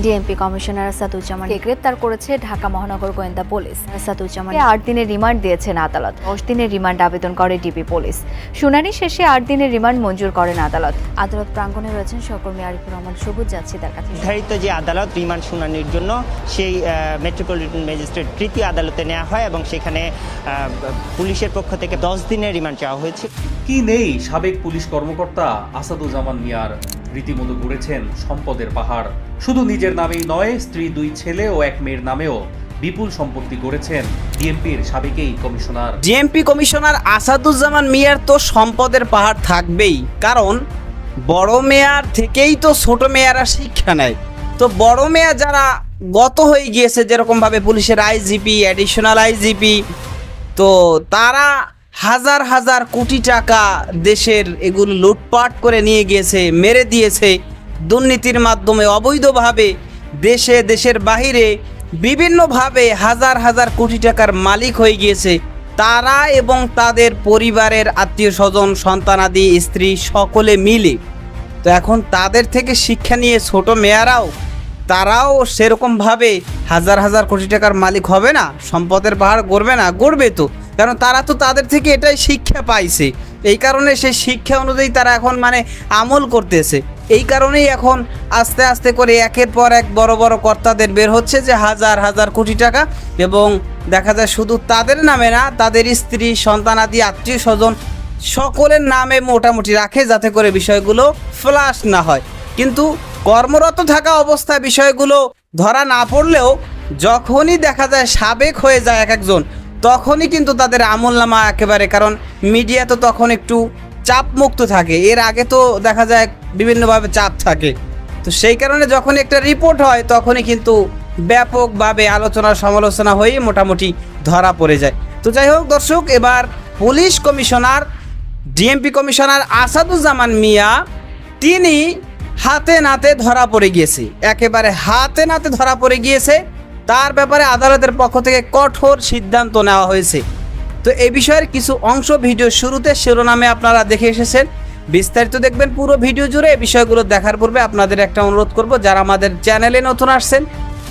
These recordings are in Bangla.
ডিএমপি কমিশনার আসাদুজ্জামানকে গ্রেপ্তার করেছে ঢাকা মহানগর গোয়েন্দা পুলিশ। আসাদুজ্জামানকে 8 দিনের রিমান্ড দিয়েছেন আদালত। 10 দিনের রিমান্ড আবেদন করে ডিবি পুলিশ। শুনানি শেষে 8 দিনের রিমান্ড মঞ্জুর করেন আদালত। আদালত প্রাঙ্গণে রয়েছেন সহকর্মী আরিফুর রহমান সবুজ। যাচ্ছি তার কাছে। নির্ধারিত যে আদালত রিমান্ড শুনানির জন্য সেই মেট্রোপলিটন ম্যাজিস্ট্রেট তৃতীয় আদালতে নেওয়া হয় এবং সেখানে পুলিশের পক্ষ থেকে 10 দিনের রিমান্ড চাওয়া হয়েছে। কি নেই সাবেক পুলিশ কর্মকর্তা আসাদুজ্জামান মিয়ার, রীতিমতো গড়েছেন সম্পদের পাহাড়। শুধু নিজের নামেই নয়, স্ত্রী, 2 ছেলে ও 1 মেয়ের নামেও বিপুল সম্পত্তি গড়েছেন ডিএমপির সাবেক এই কমিশনার। ডিএমপি কমিশনার আসাদুজ্জামান মিয়ার তো সম্পদের পাহাড় থাকবেই, কারণ বড় মেয়ার থেকেই তো ছোট মেয়ারা শিক্ষা নেয়। তো বড় মেয়ার যারা গত হয়ে গিয়েছে, যেরকমভাবে পুলিশের আইজিপি, অ্যাডিশনাল আইজিপি, তো তারা হাজার হাজার কোটি টাকা দেশের এগুলো লুটপাট করে নিয়ে গিয়েছে, মেরে দিয়েছে দুর্নীতির মাধ্যমে, অবৈধভাবে দেশের বাহিরে বিভিন্নভাবে হাজার হাজার কোটি টাকার মালিক হয়ে গিয়েছে তারা এবং তাদের পরিবারের আত্মীয় স্বজন, সন্তানাদি, স্ত্রী সকলে মিলে। তো এখন তাদের থেকে শিক্ষা নিয়ে ছোট মেয়েরাও তারাও সেরকমভাবে হাজার হাজার কোটি টাকার মালিক হবে না, সম্পদের পাহাড় গড়বে না? গড়বে তো, কারণ তারা তো তাদের থেকে এটাই শিক্ষা পাইছে। এই কারণে সেই শিক্ষা অনুযায়ী তারা এখন আমল করতেছে। এই কারণেই এখন আস্তে আস্তে করে একের পর এক বড় বড় কর্তাদের বের হচ্ছে যে হাজার হাজার কোটি টাকা, এবং দেখা যায় শুধু তাদের নামে না, তাদের স্ত্রী, সন্তানাদি, আত্মীয় স্বজন সকলের নামে মোটামুটি রাখে, যাতে করে বিষয়গুলো ফ্লাশ না হয়। কিন্তু কর্মরত থাকা অবস্থায় বিষয়গুলো ধরা না পড়লেও যখনই দেখা যায় সাবেক হয়ে যায় এক একজন, তখনই কিন্তু তাদের আমলনামা একেবারে, কারণ মিডিয়া তো তখন একটু চাপমুক্ত থাকে, এর আগে তো দেখা যায় বিভিন্নভাবে চাপ থাকে। তো সেই কারণে যখন একটা রিপোর্ট হয় তখনই কিন্তু ব্যাপকভাবে আলোচনা সমালোচনা হয়ে মোটামুটি ধরা পড়ে যায়। তো যাই হোক দর্শক, এবার police commissioner, DMP commissioner Asaduzzaman Mia তিনি হাতে নাতে ধরা পড়ে গিয়েছে, একেবারে হাতে নাতে ধরা পড়ে গিয়েছে। তার ব্যাপারে আদালতের পক্ষ থেকে কঠোর সিদ্ধান্ত নেওয়া হয়েছে। তো এই বিষয়ের কিছু অংশ ভিডিও শুরুতে শিরোনামে আপনারা দেখে এসেছেন, বিস্তারিত দেখবেন পুরো ভিডিও জুড়ে। এই বিষয়গুলো দেখার পূর্বে আপনাদের একটা অনুরোধ করব, যারা আমাদের চ্যানেলে নতুন আসছেন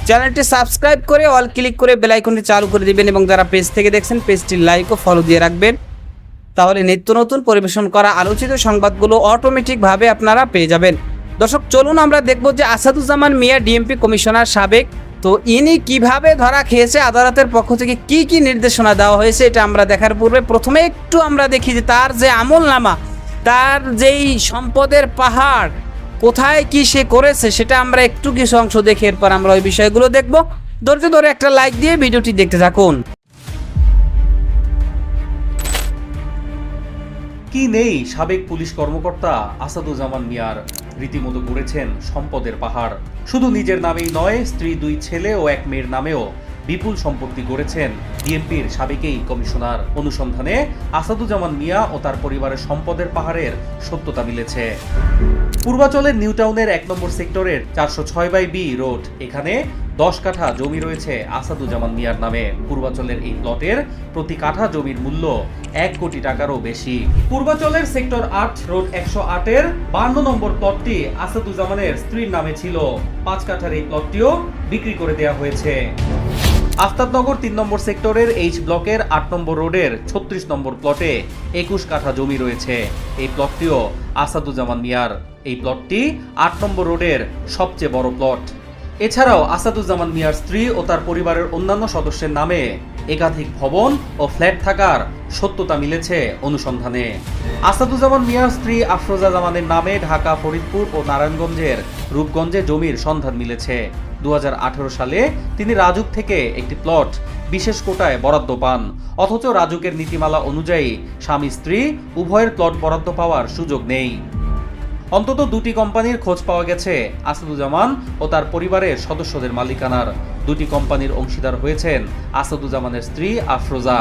চ্যানেলটি সাবস্ক্রাইব করে অল ক্লিক করে বেল আইকনটি চালু করে দিবেন, এবং যারা পেজ থেকে দেখছেন পেজটি লাইক ও ফলো দিয়ে রাখবেন। তাহলে নিত্য নতুন পরিবেশন করা আলোচিত সংবাদগুলো অটোমেটিকভাবে আপনারা পেয়ে যাবেন। দর্শক চলুন আমরা দেখব যে আসাদুজ্জামান মিয়া ডিএমপি কমিশনার সাবেক, তো ইনি কিভাবে ধরা খেয়েছে, আদালতের পক্ষ থেকে কি কি নির্দেশনা দেওয়া হয়েছে, এটা আমরা দেখার পূর্বে প্রথমে একটু আমরা দেখি যে তার যে আমলনামা, তার যেই সম্পদের পাহাড় কোথায় কি সে করেছে, সেটা আমরা একটু কিছু অংশ দেখে এরপর আমরা ওই বিষয়গুলো দেখব। ধৈর্য ধরে একটা লাইক দিয়ে ভিডিওটি দেখতে থাকুন। কি নেই সাবেক পুলিশ কর্মকর্তা আসাদুজ্জামান মিয়ার, রীতিমতো গড়েছেন সম্পদের পাহাড়। শুধু নিজের নামেই নয়, স্ত্রী, 2 ছেলে ও 1 মেয়ের নামেও বিপুল সম্পত্তি গড়েছেন ডিএমপির সাবেক এই কমিশনার। অনুসন্ধানে আসাদুজ্জামান মিয়া ও তার পরিবারের সম্পদের পাহাড়ের সত্যতা মিলেছে। পূর্বাচলের নিউ টাউনের 1 নম্বর সেক্টরের 406/B রোড, এখানে 10 কাঠা জমি রয়েছে আসাদুজ্জামান মিয়ার নামে। পূর্বাচলের এই প্লটের প্রতি কাঠা জমির মূল্য 1 কোটি টাকারও বেশি। পূর্বাচলের সেক্টর 8 রোড 108-এর 52 নম্বর প্লটটি আসাদুজ্জামানের স্ত্রীর নামে ছিল। 5 কাঠার এই প্লটটিও বিক্রি করে দেওয়া হয়েছে। আফতাবনগর 3 নম্বর সেক্টরের H ব্লকের 8 নম্বর রোডের 36 নম্বর প্লটে 21 কাঠা জমি রয়েছে। এই প্লটটিও আসাদুজ্জামান মিয়ার। এই প্লটটি 8 নম্বর রোডের সবচেয়ে বড় প্লট। এছাড়াও আসাদুজ্জামান মিয়ার স্ত্রী ও তার পরিবারের অন্যান্য সদস্যের নামে একাধিক ভবন ও ফ্ল্যাট থাকার সত্যতা মিলেছে অনুসন্ধানে। আসাদুজ্জামান মিয়ার স্ত্রী আফরোজা জামানের নামে ঢাকা, ফরিদপুর ও নারায়ণগঞ্জের রূপগঞ্জে জমির সন্ধান মিলেছে। 2018 সালে তিনি রাজুক থেকে একটি প্লট বিশেষ কোটায় বরাদ্দ পান, অথচ রাজুকের নীতিমালা অনুযায়ী স্বামী স্ত্রী উভয়ের প্লট বরাদ্দ পাওয়ার সুযোগ নেই। অন্তত 2টি কোম্পানির খোঁজ পাওয়া গেছে আসাদুজ্জামান ও তার পরিবারের সদস্যদের মালিকানার। 2টি কোম্পানির অংশীদার হয়েছেন আসাদুজ্জামানের স্ত্রী আফরোজা।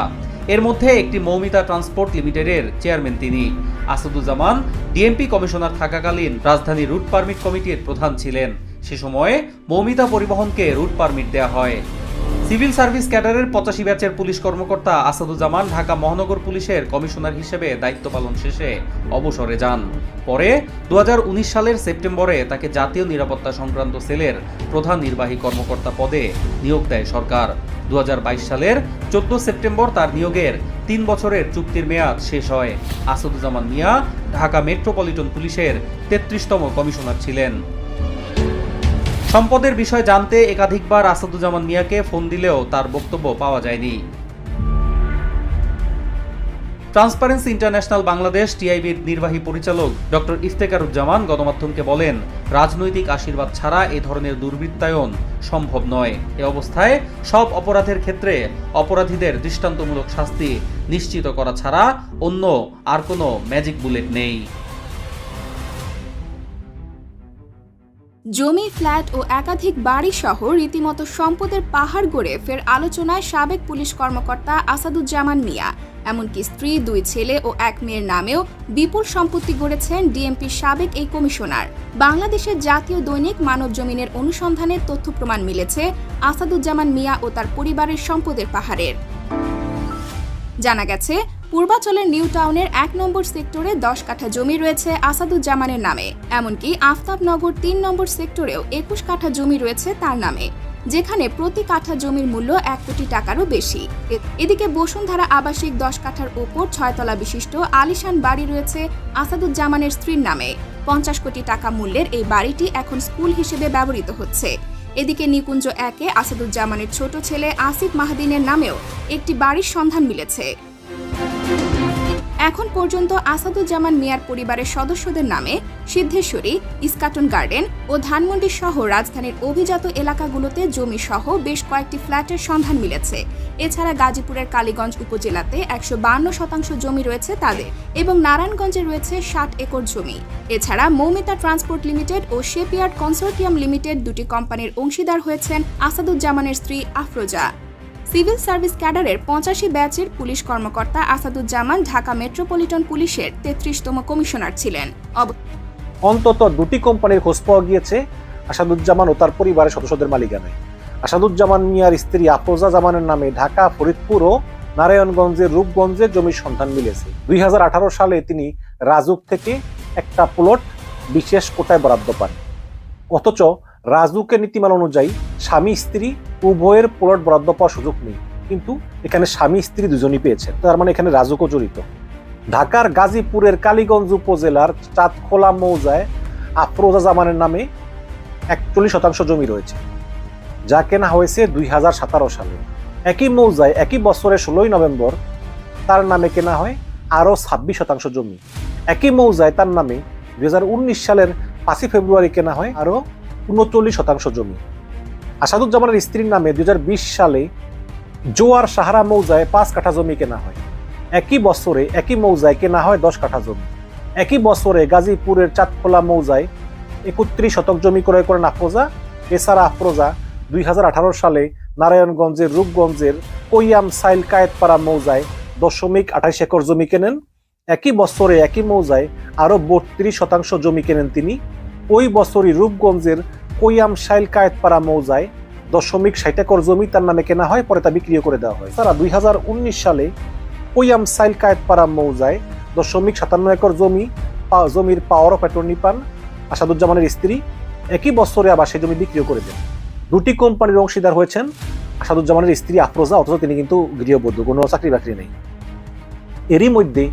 এর মধ্যে একটি মৌমিতা ট্রান্সপোর্ট লিমিটেডের চেয়ারম্যান তিনি। আসাদুজ্জামান ডিএমপি কমিশনার থাকাকালীন রাজধানী রুট পারমিট কমিটির প্রধান ছিলেন। সে সময়ে মৌমিতা পরিবহনকে রুট পারমিট দেওয়া হয়। সিভিল সার্ভিস ক্যাডারের 85 ব্যাচের পুলিশ কর্মকর্তা আসাদুজ্জামান ঢাকা মহানগর পুলিশের কমিশনার হিসেবে দায়িত্ব পালন শেষে অবসরে যান। পরে 2019 সালের সেপ্টেম্বরে তাকে জাতীয় নিরাপত্তা সংক্রান্ত সেলের প্রধান নির্বাহী কর্মকর্তা পদে নিয়োগ দেয় সরকার। 2022 সালের 14 সেপ্টেম্বর তার নিয়োগের 3 বছরের চুক্তির মেয়াদ শেষ হয়। আসাদুজ্জামান মিয়া ঢাকা মেট্রোপলিটন পুলিশের 33তম কমিশনার ছিলেন। সম্পদের বিষয় জানতে একাধিকবার আসাদুজ্জামান মিয়াকে ফোন দিলেও তার বক্তব্য পাওয়া যায়নি। ট্রান্সপারেন্সি ইন্টারন্যাশনাল বাংলাদেশ টিআইবির নির্বাহী পরিচালক ডক্টর ইফতেখারুজ্জামান গণমাধ্যমকে বলেন, রাজনৈতিক আশীর্বাদ ছাড়া এ ধরনের দুর্বৃত্তায়ন সম্ভব নয়। এ অবস্থায় সব অপরাধের ক্ষেত্রে অপরাধীদের দৃষ্টান্তমূলক শাস্তি নিশ্চিত করা ছাড়া অন্য আর কোনো ম্যাজিক বুলেট নেই। জমি, ফ্ল্যাট ও একাধিক বাড়ি সহ রীতিমতো সম্পদের পাহাড় গড়ে ফের আলোচনায় সাবেক পুলিশ কর্মকর্তা আসাদুজ্জামান মিয়া। এমনকি স্ত্রী, 2 ছেলে ও 1 মেয়ের নামেও বিপুল সম্পত্তি গড়েছেন ডিএমপির সাবেক এই কমিশনার। বাংলাদেশের জাতীয় দৈনিক মানব জমিনের অনুসন্ধানে তথ্য প্রমাণ মিলেছে আসাদুজ্জামান মিয়া ও তার পরিবারের সম্পদের পাহাড়ের। জানা গেছে, পূর্বাচলের নিউ টাউনের 1 নম্বর সেক্টরে 10 কাঠা জমি রয়েছে আসাদুজ্জামানের নামে। এমনকি আফতাবনগর 3 নম্বর সেক্টরেও 21 কাঠা জমি রয়েছে তার নামে, যেখানে প্রতি কাঠা জমির মূল্য 1 কোটি টাকারও বেশি। এদিকে বসুন্ধরা আবাসিক 10 কাঠার ওপর 6 তলা বিশিষ্ট আলিশান বাড়ি রয়েছে আসাদুজ্জামানের স্ত্রীর নামে। 50 কোটি টাকা মূল্যের এই বাড়িটি এখন স্কুল হিসেবে ব্যবহৃত হচ্ছে। এদিকে নিকুঞ্জ 1-এ আসাদুজ্জামানের ছোট ছেলে আসিফ মাহদিনের নামেও একটি বাড়ির সন্ধান মিলেছে। এখন পর্যন্ত আসাদুজ্জামান মিয়ার পরিবারের সদস্যদের নামে সিদ্ধেশ্বরী, ইস্কাটন গার্ডেন ও ধানমন্ডি সহ রাজধানীর অভিজাত এলাকাগুলোতে জমি সহ বেশ কয়েকটি ফ্ল্যাটের সন্ধান মিলেছে। এছাড়া গাজীপুরের কালীগঞ্জ উপজেলাতে 152% জমি রয়েছে তাদের এবং নারায়ণগঞ্জে রয়েছে 60 একর জমি। এছাড়া মৌমিতা ট্রান্সপোর্ট লিমিটেড ও শেপইয়ার্ড কনসোর্টিয়াম লিমিটেড 2টি কোম্পানির অংশীদার হয়েছেন আসাদুজ্জামানের স্ত্রী আফরোজা। সিভিল সার্ভিস ক্যাডারের 85 ব্যাচের পুলিশ কর্মকর্তা আসাদুজ্জামান ঢাকা মেট্রোপলিটন পুলিশের 33তম কমিশনার ছিলেন। অন্তত 2টি কোম্পানির খোঁজ পাওয়া গিয়েছে আসাদুজ্জামান ও তার পরিবারের সদস্যদের মালিকানায়। আসাদুজ্জামান মিয়ার স্ত্রী আফরোজা জামানের নামে ঢাকা, ফরিদপুর ও নারায়ণগঞ্জের রূপগঞ্জে জমির সন্ধান মিলেছে। 2018 সালে তিনি রাজুক থেকে একটা প্লট বিশেষ কোটায় বরাদ্দ পান। অথচ রাজুকের নীতিমালা অনুযায়ী স্বামী স্ত্রী উভয়ের প্লট বরাদ্দ পাওয়ার সুযোগ নেই, কিন্তু এখানে স্বামী স্ত্রী দুজনই পেয়েছেন। তার মানে এখানে রাজুকও জড়িত। ঢাকার গাজীপুরের কালীগঞ্জ উপজেলার চাঁদখোলা মৌজায় আফরোজা জামানের নামে 41% জমি রয়েছে, যা কেনা হয়েছে 2017 সালে। একই মৌজায় একই বছরের 16 নভেম্বর তার নামে কেনা হয় আরও 26% জমি। একই মৌজায় তার নামে 2019 সালের 5 ফেব্রুয়ারি কেনা হয় আরও 39% জমি। আসাদুজ্জামানের স্ত্রীর নামে 2020 সালে জোয়ার সাহারা মৌজায় 5 কাঠা জমি কেনা হয়। একই বছরে একই মৌজায় কেনা হয় 10 কাঠা জমি। একই বছরে গাজীপুরের চাঁদখোলা মৌজায় 31% জমি ক্রয় করেন আফরোজা। এছাড়া আফরোজা 2018 সালে নারায়ণগঞ্জের রূপগঞ্জের কৈয়াম সাইল কায়েতপাড়া মৌজায় 0.28 একর জমি কেনেন। একই বছরে একই মৌজায় আরও 32% জমি কেনেন তিনি। ওই বছরই রূপগঞ্জের কৈয়াম সাইল কায়েতপাড়া মৌজায় 0.60 একর জমি তার নামে কেনা হয়, পরে তা বিক্রি করে দেওয়া হয়। তারা 2019 সালে কৈয়াম সাইল কায়েতপাড়া মৌজায় 0.57 একর জমির পাওয়ার অফ অ্যাটর্নি পান আসাদুজ্জামানের স্ত্রী। একই বছরে আবার সেই জমি বিক্রিও করে দেন। 2টি কোম্পানির অংশীদার হয়েছেন আসাদুজ্জামানের স্ত্রী আফরোজা, অথচ তিনি কিন্তু গৃহবধূ, কোনো চাকরি বাকরি নেই। এরই মধ্যে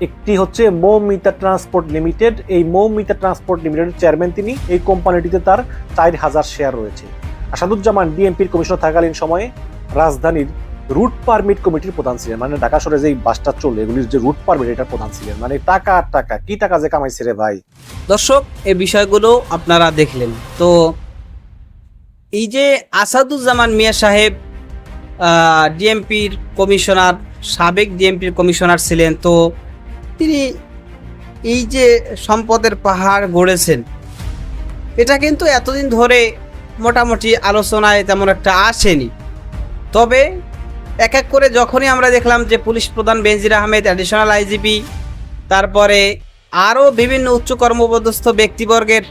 একটি হচ্ছে মৌমিতা ট্রান্সপোর্ট লিমিটেড। এই মৌমিতা ট্রান্সপোর্ট লিমিটেডের চেয়ারম্যান তিনি। এই কোম্পানিটিতে তার 4000 শেয়ার রয়েছে। আসাদুজ্জামান ডিএমপির কমিশনার থাকালীন সময়ে রাজধানীর রুট পারমিট কমিটির প্রধান ছিলেন। মানে ঢাকা শহরে যে বাসটা চলে এগুলির যে রুট পারমিট এটার প্রধান ছিলেন। মানে টাকা টাকা কি টাকা যে কামাইছে রে ভাই। দর্শক, এই বিষয়গুলো আপনারা দেখলেন। তো এই যে আসাদুজ্জামান মিয়া সাহেব ডিএমপির কমিশনার, সাবেক ডিএমপির কমিশনার ছিলেন, তো তিনি এই যে সম্পদের পাহাড় গড়েছেন, এটা কিন্তু এতদিন ধরে মোটামুটি আলোচনায় তেমন একটা আসেনি। তবে এক এক করে যখনই আমরা দেখলাম যে পুলিশ প্রধান বেনজির আহমেদ, অ্যাডিশনাল আইজিপি, তারপরে আরও বিভিন্ন উচ্চ কর্মপদস্থ ব্যক্তিবর্গের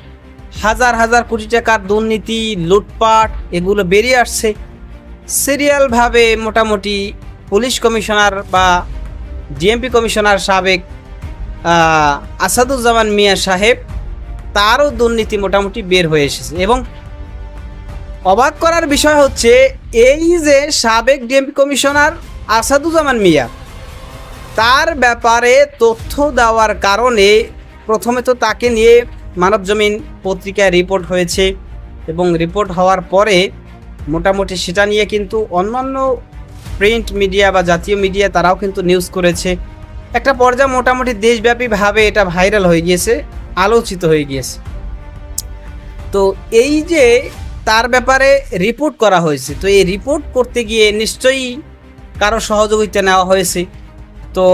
হাজার হাজার কোটি টাকার দুর্নীতি, লুটপাট এগুলো বেরিয়ে আসছে, সিরিয়ালভাবে মোটামুটি পুলিশ কমিশনার বা ডিএমপি কমিশনার সাবেক আসাদুজ্জামান মিয়া সাহেব তারও দুর্নীতি মোটামুটি বের হয়ে এসেছে। এবং অবাক করার বিষয় হচ্ছে এই যে সাবেক ডিএমপি কমিশনার আসাদুজ্জামান মিয়া, তার ব্যাপারে তথ্য দেওয়ার কারণে প্রথমে তো তাকে নিয়ে মানবজমিন পত্রিকায় রিপোর্ট হয়েছে এবং রিপোর্ট হওয়ার পরে মোটামুটি সেটা নিয়ে কিন্তু অন্যান্য প্রিন্ট মিডিয়া বা জাতীয় মিডিয়া তারাও কিন্তু নিউজ করেছে। একটা পর্যায়ে মোটামুটি দেশব্যাপীভাবে এটা ভাইরাল হয়ে গিয়েছে, আলোচিত হয়ে গিয়েছে। তো এই যে তার ব্যাপারে রিপোর্ট করা হয়েছে, তো এই রিপোর্ট করতে গিয়ে নিশ্চয়ই কারো সহযোগিতা নেওয়া হয়েছে। তো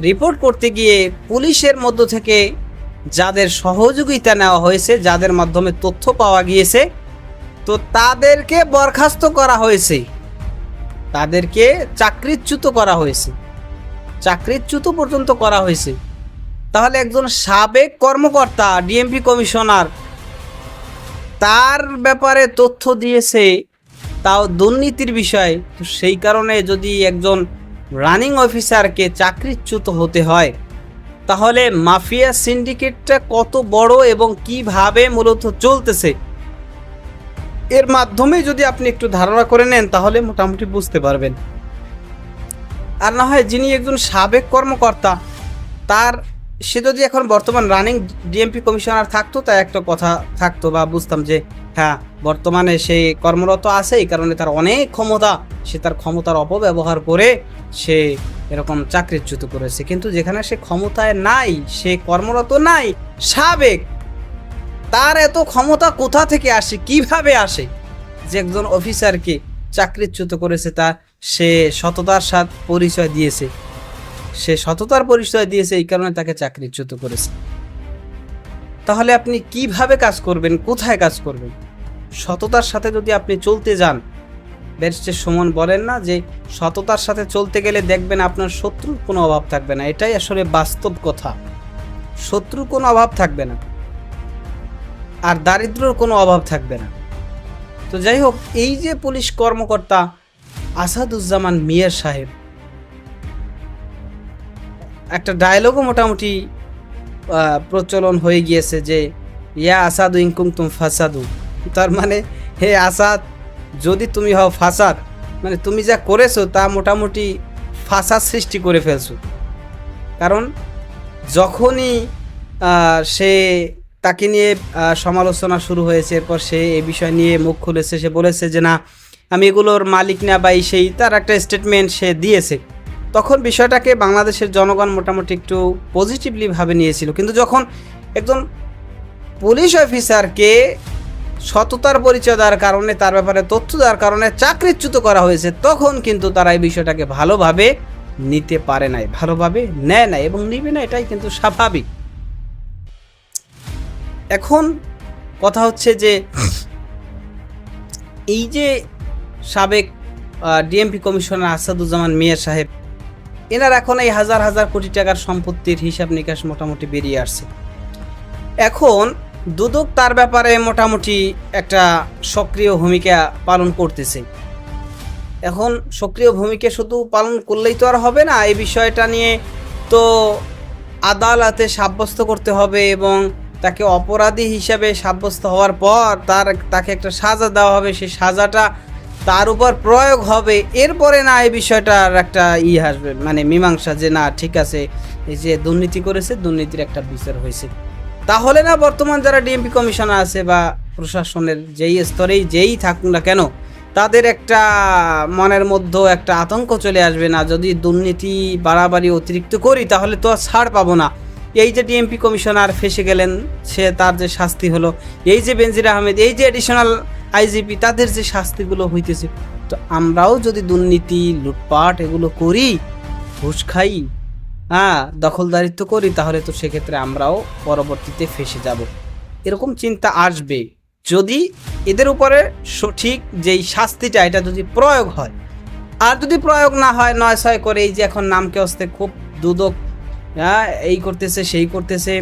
রিপোর্ট করতে গিয়ে পুলিশের মধ্য থেকে যাদের সহযোগিতা নেওয়া হয়েছে, যাদের মাধ্যমে তথ্য পাওয়া গিয়েছে, তো তাদেরকে বরখাস্ত করা হয়েছে, তাদেরকে চাকরিচ্যুত করা হয়েছে, চাকরিচ্যুত পর্যন্ত করা হয়েছে। তাহলে একজন সাবেক কর্মকর্তা ডিএমপি কমিশনার তার ব্যাপারে তথ্য দিয়েছে, তাও দুর্নীতির বিষয়। তো সেই কারণে যদি একজন রানিং অফিসারকে চাকরিচ্যুত হতে হয়, তাহলে মাফিয়া সিন্ডিকেটটা কত বড় এবং কিভাবে মূলত চলতেছে এর মাধ্যমে যদি আপনি একটু ধারণা করে নেন, তাহলে মোটামুটি বুঝতে পারবেন। আর না হয় যিনি একজন সাবেক কর্মকর্তা, সে যদি এখন বর্তমান রানিং ডিএমপি কমিশনার থাকতো, তা একটা কথা থাকতো বা বুঝতাম যে হ্যাঁ বর্তমানে সে কর্মরত আছে, এই কারণে তার অনেক ক্ষমতা, সে তার ক্ষমতার অপব্যবহার করে সে এরকম চাকরিচ্যুত করেছে। কিন্তু যেখানে সে ক্ষমতায় নাই, সে কর্মরত নাই, সাবেক, তার এত ক্ষমতা কোথা থেকে আসে, কিভাবে আসে যে একজন অফিসারকে চাকরিচ্যুত করেছে? সে সততার সাথে পরিচয় দিয়েছে, সে সততার পরিচয় দিয়েছে, এই কারণে তাকে চাকরিচ্যুত করেছে। তাহলে আপনি কিভাবে কাজ করবেন, কোথায় কাজ করবেন? সততার সাথে যদি আপনি চলতে যান, ব্যারিস্টার সুমন বলেন না যে সততার সাথে চলতে গেলে দেখবেন আপনার শত্রুর কোনো অভাব থাকবে না। এটাই আসলে বাস্তব কথা, শত্রুর কোনো অভাব থাকবে না, আর দারিদ্র্যর কোনো অভাব থাকবে না। তো যাই হোক, এই যে পুলিশ কর্মকর্তা আসাদুজ্জামান মিয়া সাহেব, একটা ডায়লগও মোটামুটি প্রচলন হয়ে গিয়েছে যে ইয়া আসাদু ইনকুম তুম ফাসাদু, তার মানে হে আসাদ, যদি তুমি হও ফাসাদ, মানে তুমি যা করেছো তা মোটামুটি ফাসাদ সৃষ্টি করে ফেলছো। কারণ যখনই সে তাকে নিয়ে সমালোচনা শুরু হয়েছে, এরপর সে এ বিষয় নিয়ে মুখ খুলেছে, সে বলেছে যে না আমি এগুলোর মালিক না, বা সেই তার একটা স্টেটমেন্ট সে দিয়েছে। তখন বিষয়টাকে বাংলাদেশের জনগণ মোটামুটি একটু পজিটিভলি ভাবে নিয়েছিল। কিন্তু যখন একজন পুলিশ অফিসারকে সততার পরিচয় দেওয়ার কারণে, তার ব্যাপারে তথ্য দেওয়ার কারণে চাকরিচ্যুত করা হয়েছে, তখন কিন্তু তারা এই বিষয়টাকে ভালোভাবে নিতে পারে নাই, ভালোভাবে নেয় নাই এবং নিবে না, এটাই কিন্তু স্বাভাবিক। এখন কথা হচ্ছে যে এই যে সাবেক ডিএমপি কমিশনার আসাদুজ্জামান মিয়া সাহেব, এনার এখন এই হাজার হাজার কোটি টাকার সম্পত্তির হিসাব নিকাশ মোটামুটি বেরিয়ে আসছে। এখন দুদক তার ব্যাপারে মোটামুটি একটা সক্রিয় ভূমিকা পালন করতেছে। এখন সক্রিয় ভূমিকা শুধু পালন করলেই তো আর হবে না, এই বিষয়টা নিয়ে তো আদালতে সাব্যস্ত করতে হবে এবং তাকে অপরাধী হিসাবে সাব্যস্ত হওয়ার পর তাকে একটা সাজা দেওয়া হবে, সেই সাজাটা তার উপর প্রয়োগ হবে। এরপরে না এই বিষয়টার একটা আসবে, মানে মীমাংসা, যে না ঠিক আছে, এই যে দুর্নীতি করেছে, দুর্নীতির একটা বিচার হয়েছে। তাহলে না বর্তমান যারা ডিএমপি কমিশনার আছে বা প্রশাসনের যেই স্তরেই যেই থাকুক না কেন, তাদের একটা মনের মধ্যে একটা আতঙ্ক চলে আসবে না, যদি দুর্নীতি বাড়াবাড়ি অতিরিক্ত করি তাহলে তো আর ছাড় পাবো না। এই যে ডিএমপি কমিশনার ফেসে গেলেন, তার যে শাস্তি হলো, এই যে বেনজির আহমেদ, এই যে অ্যাডিশনাল আইজিপি, তাদের যে শাস্তিগুলো হইতেছে, তো আমরাও যদি দুর্নীতি, লুটপাট এগুলো করি, ঘুষ খাই, দখলদারিত্ব করি, তাহলে তো সেক্ষেত্রে আমরাও পরবর্তীতে ফেসে যাব। এরকম চিন্তা আসবে যদি এদের উপরে সঠিক যেই শাস্তিটা, এটা যদি প্রয়োগ হয়। আর যদি প্রয়োগ না হয়, নয় ছয় করে এই যে এখন নামকে হস্তে খুব দুদক এই করতেছে, সেই করতেছে,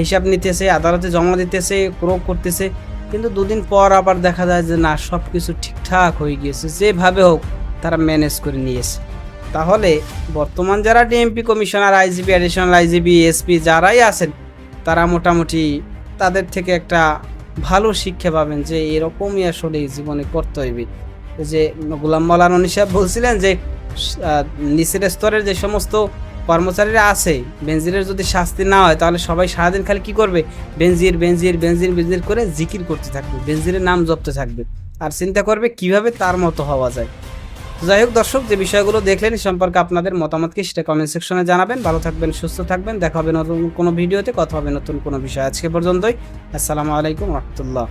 হিসাব নিতেছে, আদালতে জমা দিতেছে, প্রয়োগ করতেছে, কিন্তু দুদিন পর আবার দেখা যায় যে না, সব কিছু ঠিকঠাক হয়ে গিয়েছে, যেভাবে হোক তারা ম্যানেজ করে নিয়েছে। তাহলে বর্তমান যারা DMP commissioner, IGP, additional IGP, SP যারাই আছেন, তারা মোটামুটি তাদের থেকে একটা ভালো শিক্ষা পাবেন যে এরকমই আসলে জীবনে করতে হইবে। যে গোলাম মৌলানা উনি সাহেব বলছিলেন যে নিচের স্তরের যে সমস্ত কর্মচারীরা আছে, বেনজিরের যদি শাস্তি না হয় তাহলে সবাই সারাদিন খালি কি করবে, বেনজির বেনজির বেনজির বেনজির করে জিকির করতে থাকবে, বেনজিরের নাম জপতে থাকবে, আর চিন্তা করবে কিভাবে তার মতো হওয়া যায়। যাই হোক দর্শক, যে বিষয়গুলো দেখলেন এই সম্পর্কে আপনাদের মতামত কি সেটা কমেন্ট সেকশনে জানাবেন। ভালো থাকবেন, সুস্থ থাকবেন, দেখা হবে নতুন কোনো ভিডিওতে, কথা হবে নতুন কোনো বিষয়। আজকে পর্যন্তই, আসসালামু আলাইকুম রহমতুল্লাহ।